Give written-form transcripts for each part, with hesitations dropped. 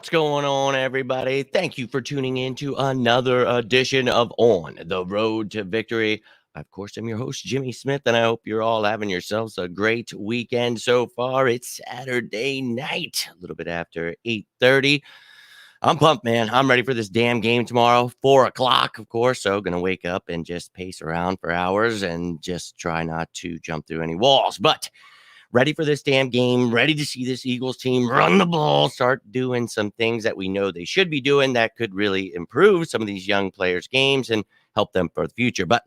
What's going on, everybody? Thank you for tuning in to another edition of On the Road to Victory. Of course, I'm your host, Jimmy Smith, and I hope you're all having yourselves a great weekend so far. It's Saturday night, a little bit after 8:30. I'm pumped, man. I'm ready for this damn game tomorrow, 4 o'clock, of course. So, going to wake up and just pace around for hours and just try not to jump through any walls. But ready for this damn game, ready to see this Eagles team run the ball, start doing some things that we know they should be doing that could really improve some of these young players' games and help them for the future. But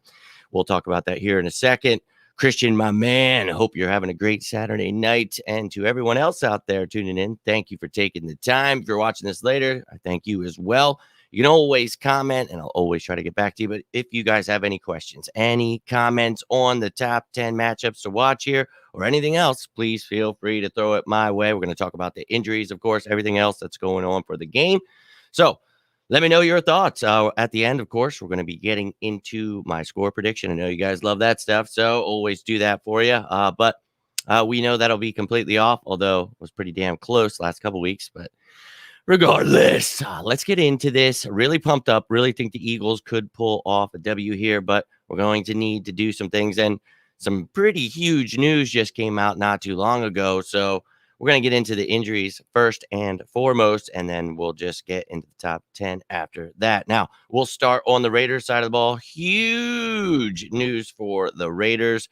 we'll talk about that here in a second. Christian, my man, hope you're having a great Saturday night. And to everyone else out there tuning in, thank you for taking the time. If you're watching this later, I thank you as well. You can always comment, and I'll always try to get back to you. But if you guys have any questions, any comments on the top 10 matchups to watch here, or anything else, please feel free to throw it my way. We're going to talk about the injuries, of course, everything else that's going on for the game. So let me know your thoughts. At the end, of course, we're going to be getting into my score prediction. I know you guys love that stuff, so always do that for you. But we know that'll be completely off, although it was pretty damn close last couple weeks. But regardless, let's get into this. Really pumped up. Really think the Eagles could pull off a W here, but we're going to need to do some things. And some pretty huge news just came out not too long ago. So we're going to get into the injuries first and foremost, and then we'll just get into the top 10 after that. Now, we'll start on the Raiders side of the ball. Huge news for the Raiders.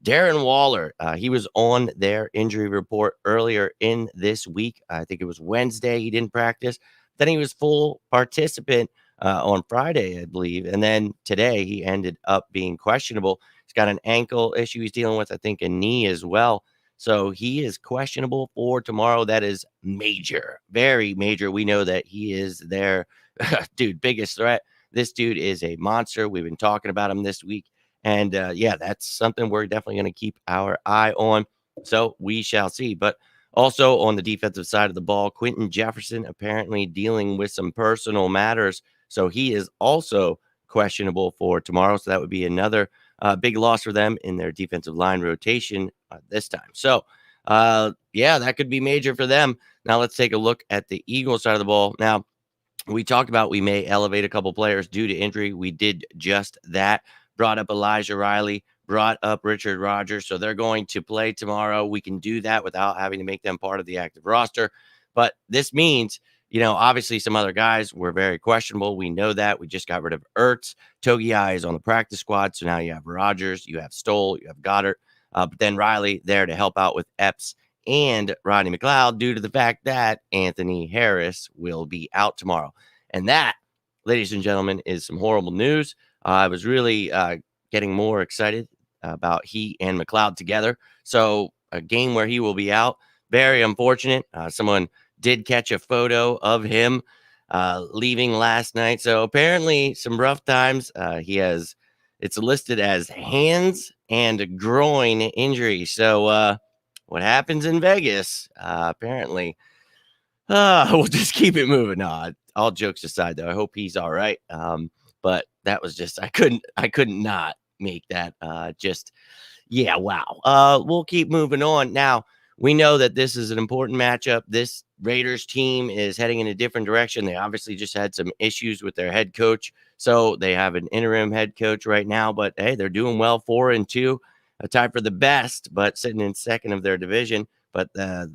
Darren Waller, he was on their injury report earlier in this week. I think it was Wednesday. He didn't practice. Then he was full participant on Friday, I believe. And then today he ended up being questionable. He's got an ankle issue he's dealing with, I think a knee as well. So he is questionable for tomorrow. That is major, very major. We know that he is their biggest threat. This dude is a monster. We've been talking about him this week. And yeah, that's something we're definitely going to keep our eye on. So we shall see. But also on the defensive side of the ball, Quentin Jefferson apparently dealing with some personal matters. So he is also questionable for tomorrow. So that would be another big loss for them in their defensive line rotation this time. So yeah, that could be major for them. Now let's take a look at the Eagles side of the ball. Now, we talked about we may elevate a couple players due to injury. We did just that. Brought up Elijah Riley, brought up Richard Rodgers. So they're going to play tomorrow. We can do that without having to make them part of the active roster. But this means, obviously some other guys were very questionable. We know that. We just got rid of Ertz. Togiai is on the practice squad. So now you have Rodgers, you have Stoll, you have Goddard. But then Riley there to help out with Epps and Rodney McLeod due to the fact that Anthony Harris will be out tomorrow. And that, ladies and gentlemen, is some horrible news. I was really getting more excited about he and McLeod together. So a game where he will be out, very unfortunate. Someone did catch a photo of him leaving last night. So apparently some rough times. It's listed as hands and groin injury. So what happens in Vegas, apparently, we'll just keep it moving. No, all jokes aside, though, I hope he's all right. But that was just I couldn't not make that yeah, wow. We'll keep moving on. Now, we know that this is an important matchup. This Raiders team is heading in a different direction. They obviously just had some issues with their head coach. So they have an interim head coach right now, but hey, they're doing well, 4-2, a tie for the best, but sitting in second of their division. But a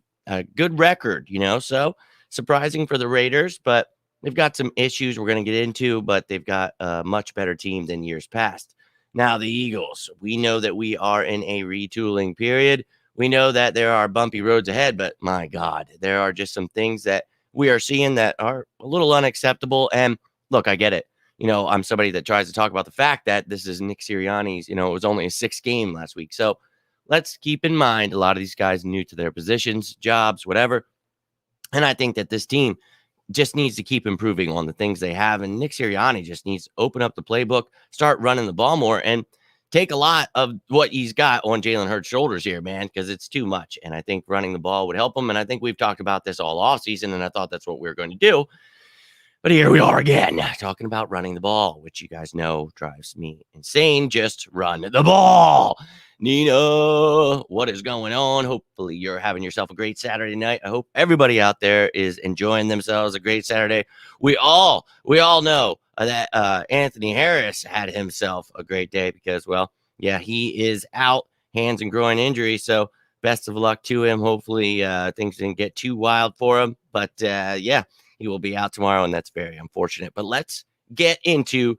good record, so surprising for the Raiders, but they've got some issues we're going to get into, but they've got a much better team than years past. Now, the Eagles, we know that we are in a retooling period. We know that there are bumpy roads ahead, but my God, there are just some things that we are seeing that are a little unacceptable. And look, I get it. I'm somebody that tries to talk about the fact that this is Nick Sirianni's, it was only a 6th game last week. So let's keep in mind a lot of these guys new to their positions, jobs, whatever. And I think that this team just needs to keep improving on the things they have. And Nick Sirianni just needs to open up the playbook, start running the ball more, and take a lot of what he's got on Jalen Hurts' shoulders here, man, because it's too much. And I think running the ball would help him. And I think we've talked about this all offseason, and I thought that's what we were going to do. But here we are again, talking about running the ball, which you guys know drives me insane. Just run the ball. Nina, what is going on? Hopefully, you're having yourself a great Saturday night. I hope everybody out there is enjoying themselves a great Saturday. We all know that Anthony Harris had himself a great day because, well, yeah, he is out, hands and groin injury. So, best of luck to him. Hopefully, things didn't get too wild for him. But yeah, he will be out tomorrow, and that's very unfortunate. But let's get into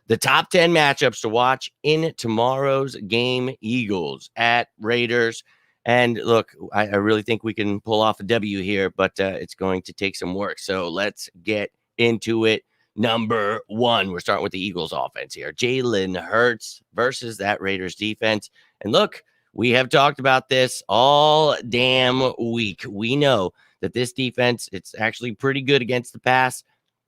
the top 10 matchups to watch in tomorrow's game. Eagles at Raiders. And look, I really think we can pull off a W here, but it's going to take some work. So let's get into it. Number one, we're starting with the Eagles offense here. Jalen Hurts versus that Raiders defense. And look, we have talked about this all damn week. We know that this defense, it's actually pretty good against the pass.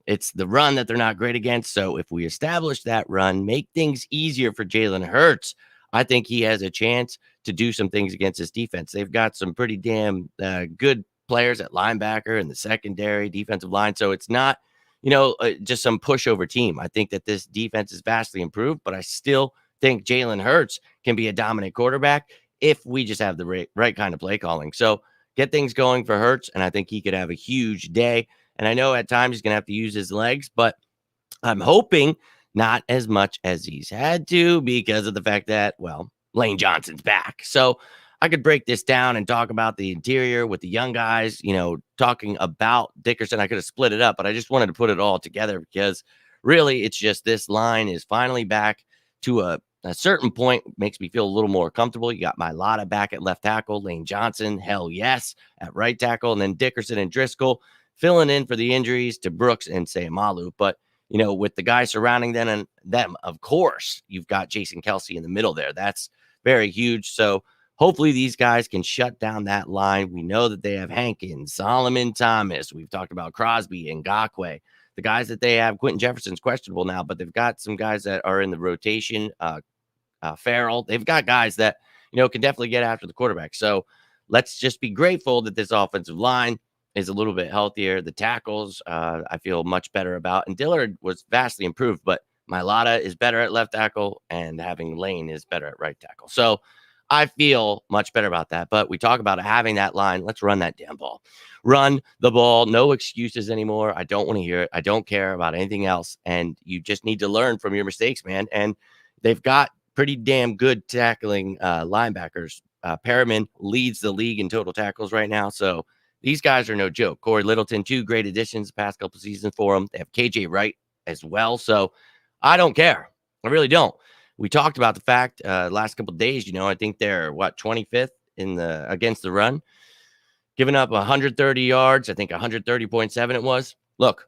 It's the run that they're not great against. So if we establish that run, make things easier for Jalen Hurts, I think he has a chance to do some things against this defense. They've got some pretty damn good players at linebacker and the secondary defensive line. So it's not, just some pushover team. I think that this defense is vastly improved, but I still think Jalen Hurts can be a dominant quarterback if we just have the right kind of play calling. So get things going for Hurts, and I think he could have a huge day. And I know at times he's going to have to use his legs, but I'm hoping not as much as he's had to because of the fact that, well, Lane Johnson's back. So I could break this down and talk about the interior with the young guys, talking about Dickerson. I could have split it up, but I just wanted to put it all together because really it's just this line is finally back to a certain point. Makes me feel a little more comfortable. You got Mailata back at left tackle, Lane Johnson, hell yes, at right tackle, and then Dickerson and Driscoll filling in for the injuries to Brooks and Sayamalu. But, with the guys surrounding them, of course, you've got Jason Kelsey in the middle there. That's very huge. So hopefully these guys can shut down that line. We know that they have Hankins, Solomon Thomas. We've talked about Crosby and Ngakoue. The guys that they have, Quentin Jefferson's questionable now, but they've got some guys that are in the rotation. Farrell, they've got guys that, can definitely get after the quarterback. So let's just be grateful that this offensive line is a little bit healthier. The tackles, I feel much better about. And Dillard was vastly improved, but Mailata is better at left tackle and having Lane is better at right tackle. So I feel much better about that. But we talk about having that line. Let's run that damn ball. Run the ball. No excuses anymore. I don't want to hear it. I don't care about anything else. And you just need to learn from your mistakes, man. And they've got pretty damn good tackling linebackers. Perriman leads the league in total tackles right now. So these guys are no joke. Corey Littleton, 2 great additions the past couple seasons for them. They have KJ Wright as well. So I don't care. I really don't. We talked about the fact last couple of days, I think they're 25th against the run, giving up 130 yards. I think 130.7 it was. Look,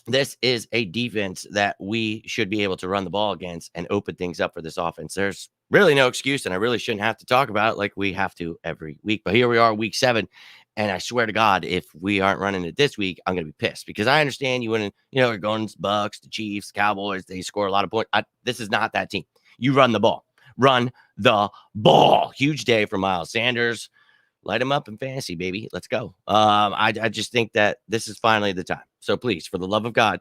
this is a defense that we should be able to run the ball against and open things up for this offense. There's really no excuse, and I really shouldn't have to talk about it like we have to every week. But here we are, week 7. And I swear to God, if we aren't running it this week, I'm going to be pissed because I understand you wouldn't, we're going to Bucks, the Chiefs, Cowboys. They score a lot of points. This is not that team. You run the ball. Run the ball. Huge day for Miles Sanders. Light him up in fantasy, baby. Let's go. I just think that this is finally the time. So please, for the love of God,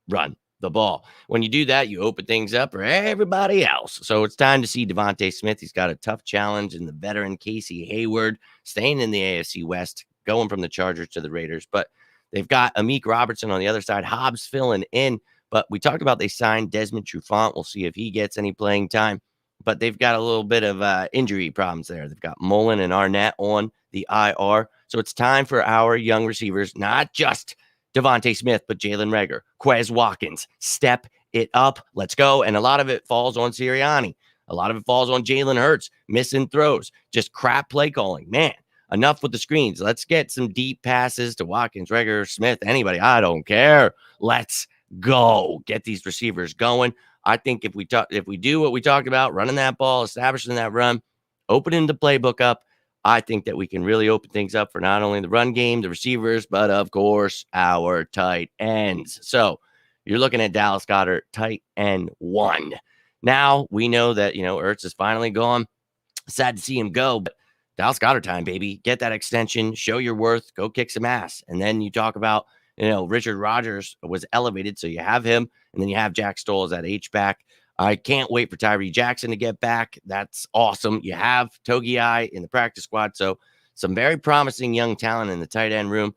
run the ball. When you do that, you open things up for everybody else. So it's time to see Devontae Smith. He's got a tough challenge, and the veteran Casey Hayward staying in the AFC West, going from the Chargers to the Raiders. But they've got Amik Robertson on the other side, Hobbs filling in. But we talked about they signed Desmond Trufant. We'll see if he gets any playing time. But they've got a little bit of injury problems there. They've got Mullen and Arnett on the IR. So it's time for our young receivers, not just Devontae Smith, but Jalen Reagor, Quez Watkins. Step it up. Let's go. And a lot of it falls on Sirianni. A lot of it falls on Jalen Hurts, missing throws, just crap play calling. Man, enough with the screens. Let's get some deep passes to Watkins, Reagor, Smith, anybody. I don't care. Let's go. Get these receivers going. I think if we do what we talked about, running that ball, establishing that run, opening the playbook up, I think that we can really open things up for not only the run game, the receivers, but of course, our tight ends. So you're looking at Dallas Goedert, tight end 1. Now we know that, Ertz is finally gone. Sad to see him go, but Dallas Goedert time, baby. Get that extension, show your worth, go kick some ass. And then you talk about Richard Rodgers was elevated, so you have him, and then you have Jack Stoll as that H-back. I can't wait for Tyree Jackson to get back. That's awesome. You have Togiai in the practice squad, so some very promising young talent in the tight end room.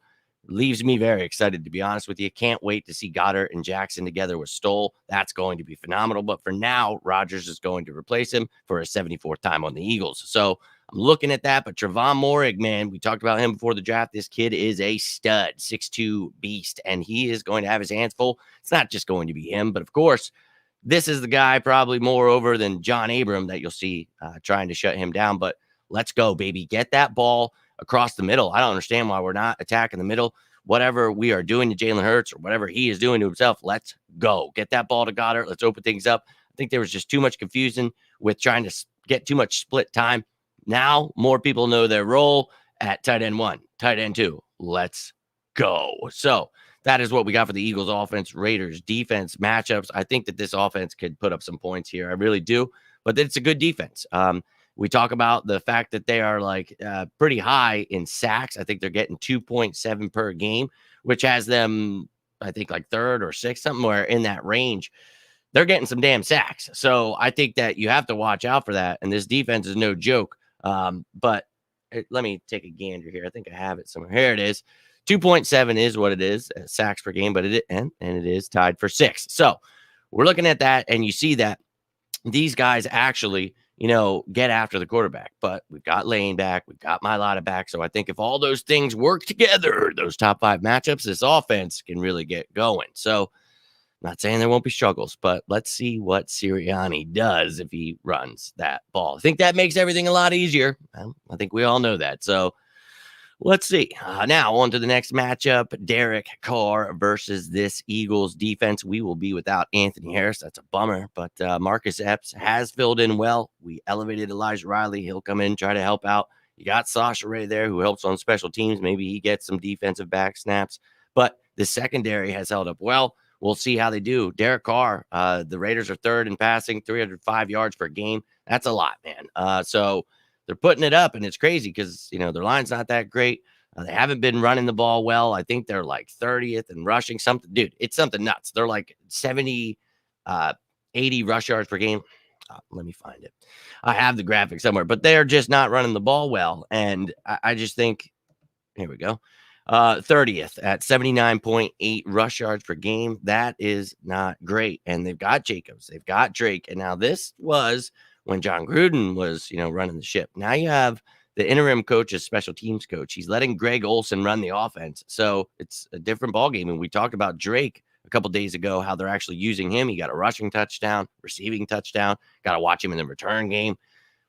Leaves me very excited, to be honest with you. Can't wait to see Goddard and Jackson together with Stoll. That's going to be phenomenal. But for now, Rodgers is going to replace him for his 74th time on the Eagles. So I'm looking at that. But Trevon Moehrig, man, we talked about him before the draft. This kid is a stud, 6'2" beast, and he is going to have his hands full. It's not just going to be him, but of course, this is the guy probably more over than John Abram that you'll see trying to shut him down. But let's go, baby. Get that ball across the middle. I don't understand why we're not attacking the middle. Whatever we are doing to Jalen Hurts or whatever he is doing to himself, let's go. Get that ball to Goddard. Let's open things up. I think there was just too much confusion with trying to get too much split time. Now more people know their role at tight end 1, tight end 2. Let's go. So that is what we got for the Eagles offense, Raiders defense matchups. I think that this offense could put up some points here. I really do, but it's a good defense. We talk about the fact that they are pretty high in sacks. I think they're getting 2.7 per game, which has them, I think, like third or sixth, somewhere in that range. They're getting some damn sacks. So I think that you have to watch out for that. And this defense is no joke. But let me take a gander here. I think I have it somewhere. Here it is. 2.7 is what it is, sacks per game, but it is tied for 6th. So we're looking at that, and you see that these guys actually get after the quarterback. But we've got Lane back. We've got Mailata back. So I think if all those things work together, those top 5 matchups, this offense can really get going. So I'm not saying there won't be struggles, but let's see what Sirianni does if he runs that ball. I think that makes everything a lot easier. I think we all know that. So let's see. Now on to the next matchup, Derek Carr versus this Eagles defense. We will be without Anthony Harris. That's a bummer, but Marcus Epps has filled in well. We elevated Elijah Riley. He'll come in, try to help out. You got Sasha Ray there who helps on special teams. Maybe he gets some defensive back snaps, but the secondary has held up well. We'll see how they do. Derek Carr, the Raiders are 3rd in passing, 305 yards per game. That's a lot, man. So they're putting it up, and it's crazy because, their line's not that great. They haven't been running the ball well. I think they're like 30th and rushing something. Dude, it's something nuts. They're like 70, 80 rush yards per game. Let me find it. I have the graphic somewhere, but they're just not running the ball well. And I just think, here we go. 30th at 79.8 rush yards per game. That is not great. And they've got Jacobs. They've got Drake. And now this was when John Gruden was, running the ship. Now you have the interim coach as special teams coach. He's letting Greg Olsen run the offense. So it's a different ballgame. And we talked about Drake a couple days ago, how they're actually using him. He got a rushing touchdown, receiving touchdown. Got to watch him in the return game.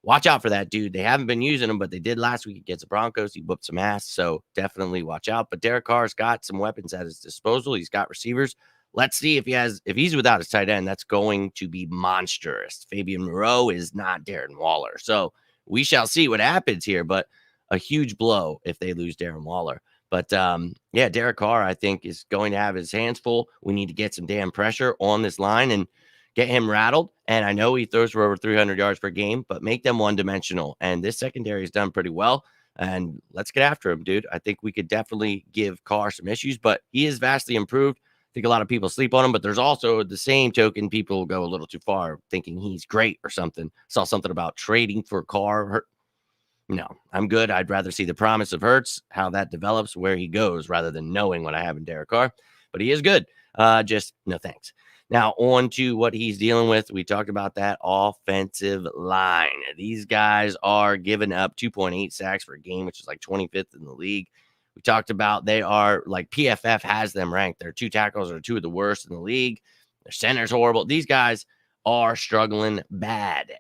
Watch out for that dude. They haven't been using him, but they did last week against the Broncos. He whooped some ass, so definitely watch out. But Derek Carr's got some weapons at his disposal. He's got receivers. Let's see if he's without his tight end. That's going to be monstrous. Fabian Moreau is not Darren Waller, so we shall see what happens here. But a huge blow if they lose Darren Waller. But Derek Carr, I think, is going to have his hands full. We need to get some damn pressure on this line and get him rattled. And I know he throws for over 300 yards per game, but make them one-dimensional. And this secondary has done pretty well. And let's get after him, dude. I think we could definitely give Carr some issues, but he is vastly improved. I think a lot of people sleep on him, but there's also the same token. People go a little too far thinking he's great or something. Saw something about trading for Carr. No, I'm good. I'd rather see the promise of Hurts, how that develops, where he goes, rather than knowing what I have in Derek Carr. But he is good. Just no thanks. Now, on to what he's dealing with. We talked about that offensive line. These guys are giving up 2.8 sacks per game, which is like 25th in the league. We talked about they are like PFF has them ranked. Their 2 tackles are 2 of the worst in the league. Their center's horrible. These guys are struggling bad.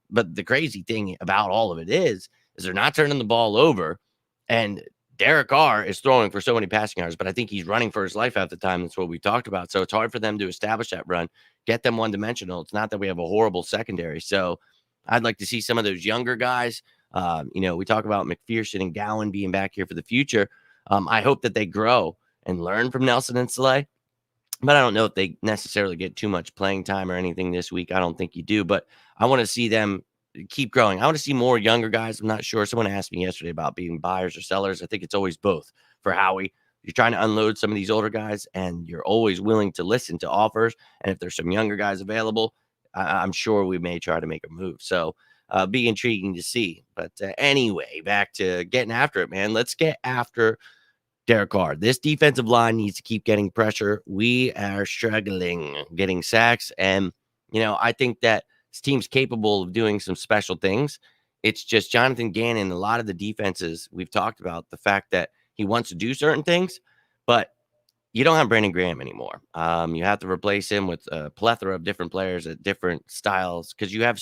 But the crazy thing about all of it is they're not turning the ball over. And Derek Carr is throwing for so many passing yards, but I think he's running for his life at the time. That's what we talked about. So it's hard for them to establish that run, get them one-dimensional. It's not that we have a horrible secondary. So I'd like to see some of those younger guys. We talk about McPherson and Gowan being back here for the future. I hope that they grow and learn from Nelson and Slay. But I don't know if they necessarily get too much playing time or anything this week. I don't think you do. But I want to see them keep growing. I want to see more younger guys. I'm not sure. Someone asked me yesterday about being buyers or sellers. I think it's always both for Howie. you're trying to unload some of these older guys, and you're always willing to listen to offers. And if there's some younger guys available, I'm sure we may try to make a move. So be intriguing to see. But anyway, back to getting after it, man. Let's get after Derek Carr. This defensive line needs to keep getting pressure. We are struggling getting sacks. And, I think that this team's capable of doing some special things. It's just Jonathan Gannon, a lot of the defenses we've talked about, the fact that he wants to do certain things, but you don't have Brandon Graham anymore. You have to replace him with a plethora of different players at different styles because you have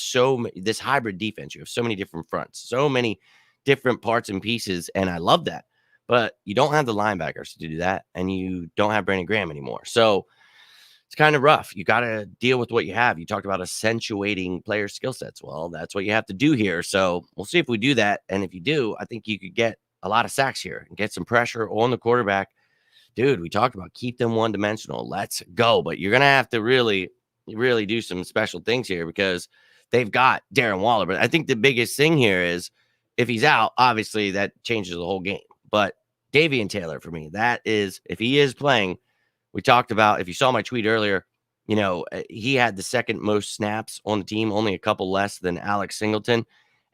this hybrid defense. You have so many different fronts, so many different parts and pieces, and I love that. But you don't have the linebackers to do that, and you don't have Brandon Graham anymore. So it's kind of rough. You got to deal with what you have. You talked about accentuating player skill sets. Well, that's what you have to do here. So we'll see if we do that. And if you do, I think you could get a lot of sacks here and get some pressure on the quarterback. Dude, we talked about keep them one-dimensional. Let's go. But you're going to have to really, really do some special things here because they've got Darren Waller. But I think the biggest thing here is if he's out, obviously that changes the whole game. But Davian Taylor, for me, that is, if he is playing, we talked about, if you saw my tweet earlier, he had the second most snaps on the team, only a couple less than Alex Singleton.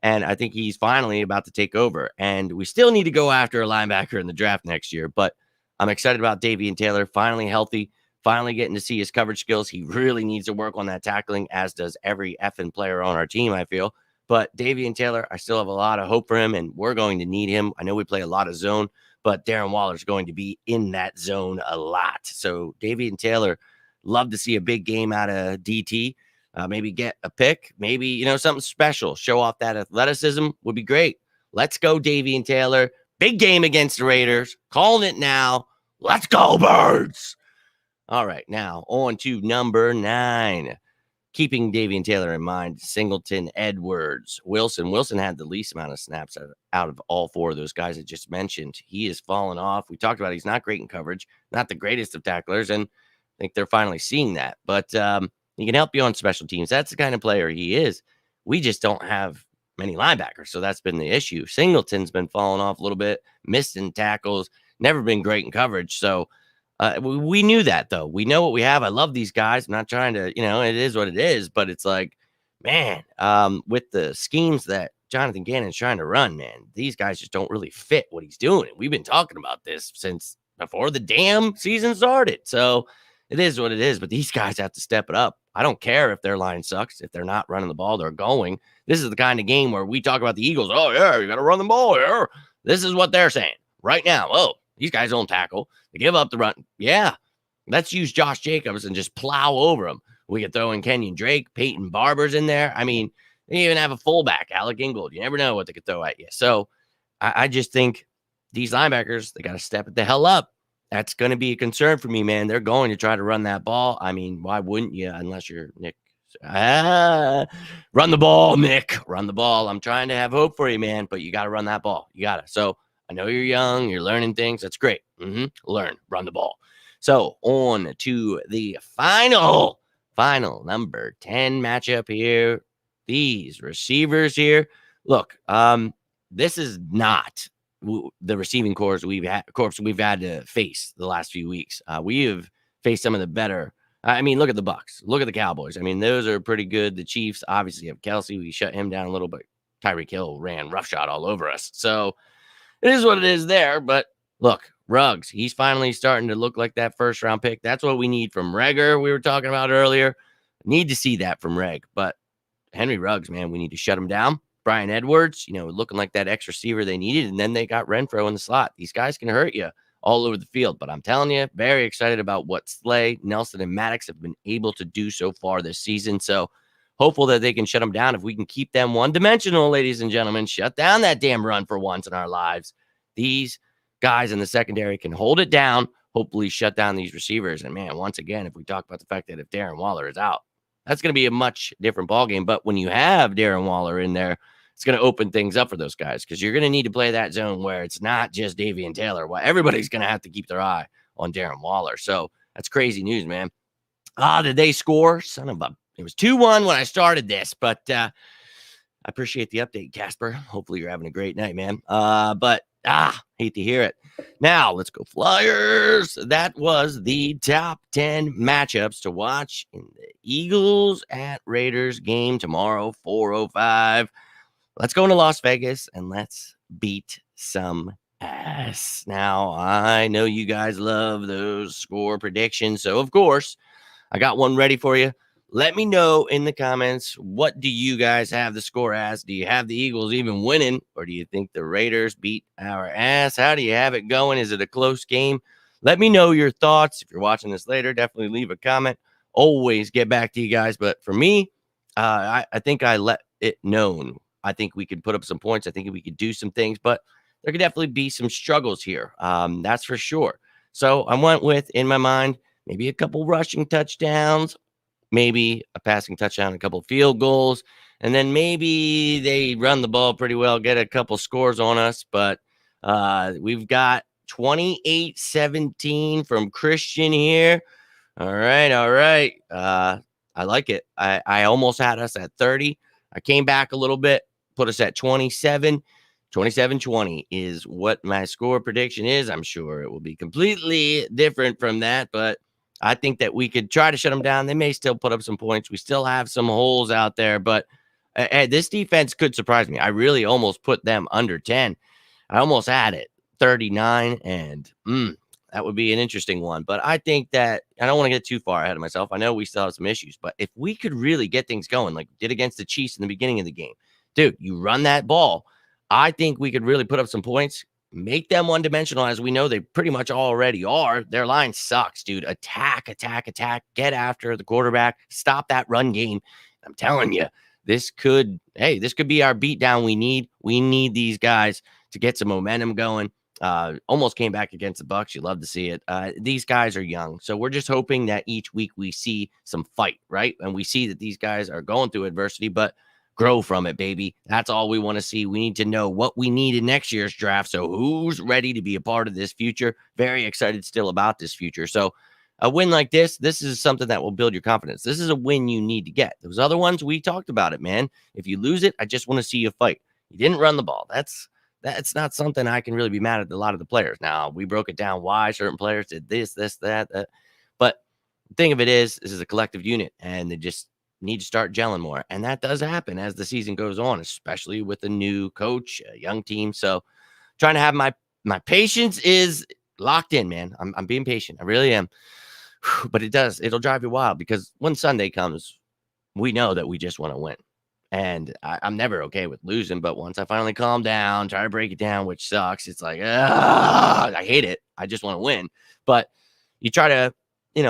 And I think he's finally about to take over. And we still need to go after a linebacker in the draft next year. But I'm excited about Davian Taylor, finally healthy, finally getting to see his coverage skills. He really needs to work on that tackling, as does every effing player on our team, I feel. But Davian Taylor, I still have a lot of hope for him, and we're going to need him. I know we play a lot of zone, but Darren Waller's going to be in that zone a lot. So Davian Taylor, love to see a big game out of DT. Maybe get a pick, maybe, something special. Show off that athleticism would be great. Let's go, Davian Taylor. Big game against the Raiders. Calling it now. Let's go, Birds. All right, now on to number 9. Keeping Davian Taylor in mind, Singleton, Edwards, Wilson. Wilson had the least amount of snaps out of all 4 of those guys I just mentioned. He has fallen off. We talked about he's not great in coverage, not the greatest of tacklers, and I think they're finally seeing that. But he can help you on special teams. That's the kind of player he is. We just don't have many linebackers, so that's been the issue. Singleton's been falling off a little bit, missed in tackles, never been great in coverage. So we knew that, though. We know what we have. I love these guys. I'm not trying to, it is what it is, but it's like, man, with the schemes that Jonathan Gannon's trying to run, man, these guys just don't really fit what he's doing. We've been talking about this since before the damn season started. So it is what it is, but these guys have to step it up. I don't care if their line sucks. If they're not running the ball, they're going. This is the kind of game where we talk about the Eagles. Oh, yeah, you got to run the ball here. This is what they're saying right now. Oh, these guys don't tackle. They give up the run. Yeah, let's use Josh Jacobs and just plow over them. We could throw in Kenyon Drake, Peyton Barber's in there. I mean, they even have a fullback, Alec Ingold. You never know what they could throw at you. So I just think these linebackers, they got to step it the hell up. That's going to be a concern for me, man. They're going to try to run that ball. I mean, why wouldn't you unless you're Nick? Run the ball, Nick. Run the ball. I'm trying to have hope for you, man, but you got to run that ball. You got to. So I know you're young. You're learning things. That's great. Learn. Run the ball. So on to the final number 10 matchup here. These receivers here. Look, this is not the receiving corps we've had to face the last few weeks. We have faced some of the better. I mean, look at the Bucks. Look at the Cowboys. I mean, those are pretty good. The Chiefs obviously have Kelsey. We shut him down a little bit. Tyreek Hill ran roughshod all over us. So it is what it is there. But look, Ruggs, he's finally starting to look like that first round pick. That's what we need from Reagor. We were talking about earlier. Need to see that from Reg. But Henry Ruggs, man, we need to shut him down. Brian Edwards, looking like that X receiver they needed. And then they got Renfro in the slot. These guys can hurt you all over the field. But I'm telling you, very excited about what Slay, Nelson, and Maddox have been able to do so far this season. So hopeful that they can shut them down. If we can keep them one-dimensional, ladies and gentlemen, shut down that damn run for once in our lives. These guys in the secondary can hold it down, hopefully shut down these receivers. And, man, once again, if we talk about the fact that if Darren Waller is out, that's going to be a much different ballgame. But when you have Darren Waller in there, it's going to open things up for those guys because you're going to need to play that zone where it's not just Davian Taylor. Well, everybody's going to have to keep their eye on Darren Waller. So that's crazy news, man. Did they score? Son of a... It was 2-1 when I started this, but I appreciate the update, Casper. Hopefully you're having a great night, man. But Hate to hear it. Now, let's go Flyers. That was the top 10 matchups to watch in the Eagles at Raiders game tomorrow, 4:05. Let's go into Las Vegas and let's beat some ass. Now, I know you guys love those score predictions, so of course, I got one ready for you. Let me know in the comments, what do you guys have the score as? Do you have the Eagles even winning, or do you think the Raiders beat our ass? How do you have it going? Is it a close game? Let me know your thoughts. If you're watching this later, definitely leave a comment. Always get back to you guys. But for me, I think I let it known. I think we could put up some points. I think we could do some things, but there could definitely be some struggles here. That's for sure. So I went with, in my mind, maybe a couple rushing touchdowns, maybe a passing touchdown, a couple field goals, and then maybe they run the ball pretty well, get a couple scores on us. But we've got 28-17 from Christian here. All right. I like it. I almost had us at 30. I came back a little bit, put us at 27. 27-20 is what my score prediction is. I'm sure it will be completely different from that, but I think that we could try to shut them down. They may still put up some points. We still have some holes out there, but this defense could surprise me. I really almost put them under 10. I almost had it 39, and that would be an interesting one. But I think that I don't want to get too far ahead of myself. I know we still have some issues, but if we could really get things going like we did against the Chiefs in the beginning of the game, dude, you run that ball, I think we could really put up some points, make them one-dimensional, as we know they pretty much already are. Their line sucks, dude. Attack, get after the quarterback, stop that run game. I'm telling you, this could be our beatdown we need. We need these guys to get some momentum going. Almost came back against the Bucks. You love to see it. These guys are young, so we're just hoping that each week we see some fight, right? And we see that these guys are going through adversity, but grow from it, baby. That's all we want to see. We need to know what we need in next year's draft. So who's ready to be a part of this future? Very excited still about this future. So a win like this is something that will build your confidence. This is a win you need to get. Those other ones, we talked about it, man. If you lose it, I just want to see you fight. You didn't run the ball. That's not something I can really be mad at a lot of the players. Now, we broke it down why certain players did this, that. But the thing of it is, this is a collective unit, and they just need to start gelling more. And that does happen as the season goes on, especially with a new coach, a young team. So trying to have my patience is locked in, man. I'm being patient. I really am. But it'll drive you wild, because when Sunday comes, we know that we just want to win. And I'm never okay with losing, but once I finally calm down, try to break it down, which sucks, it's like, I hate it. I just want to win. But you try to,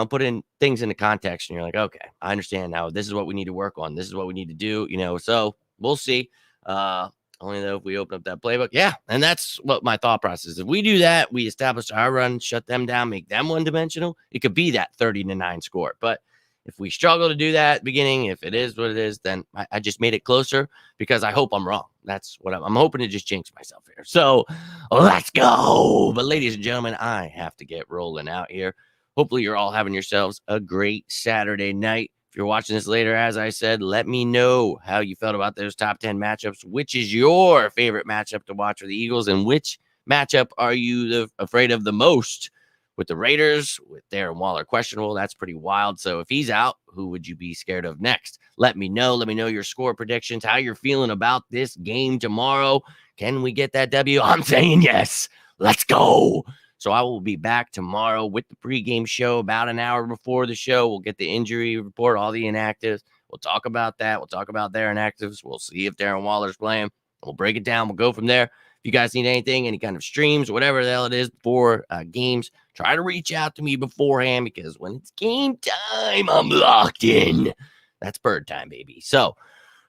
put in things into context, and you're like, okay, I understand now. This is what we need to work on. This is what we need to do, so we'll see. Only though if we open up that playbook. Yeah. And that's what my thought process is. If we do that, we establish our run, shut them down, make them one-dimensional, it could be that 30-9 score. But if we struggle to do that at the beginning, if it is what it is, then I just made it closer, because I hope I'm wrong. That's what I'm hoping to just jinx myself here. So let's go. But ladies and gentlemen, I have to get rolling out here. Hopefully you're all having yourselves a great Saturday night. If you're watching this later, as I said, let me know how you felt about those top 10 matchups. Which is your favorite matchup to watch for the Eagles, and which matchup are you afraid of the most? With the Raiders, with Darren Waller questionable, that's pretty wild. So if he's out, who would you be scared of next? Let me know. Let me know your score predictions, how you're feeling about this game tomorrow. Can we get that W? I'm saying yes. Let's go. So I will be back tomorrow with the pregame show about an hour before the show. We'll get the injury report, all the inactives. We'll talk about that. We'll talk about their inactives. We'll see if Darren Waller's playing. We'll break it down. We'll go from there. If you guys need anything, any kind of streams, whatever the hell it is before games, try to reach out to me beforehand, because when it's game time, I'm locked in. That's bird time, baby. So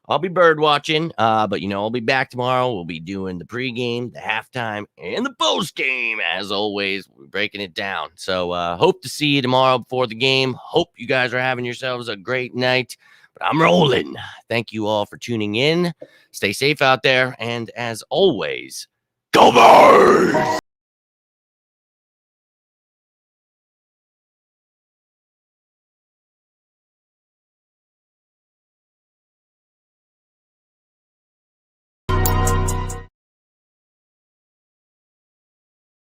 I'll be bird watching, but I'll be back tomorrow. We'll be doing the pregame, the halftime, and the postgame. As always, we're breaking it down. So hope to see you tomorrow before the game. Hope you guys are having yourselves a great night. But I'm rolling. Thank you all for tuning in. Stay safe out there. And as always, go Birds!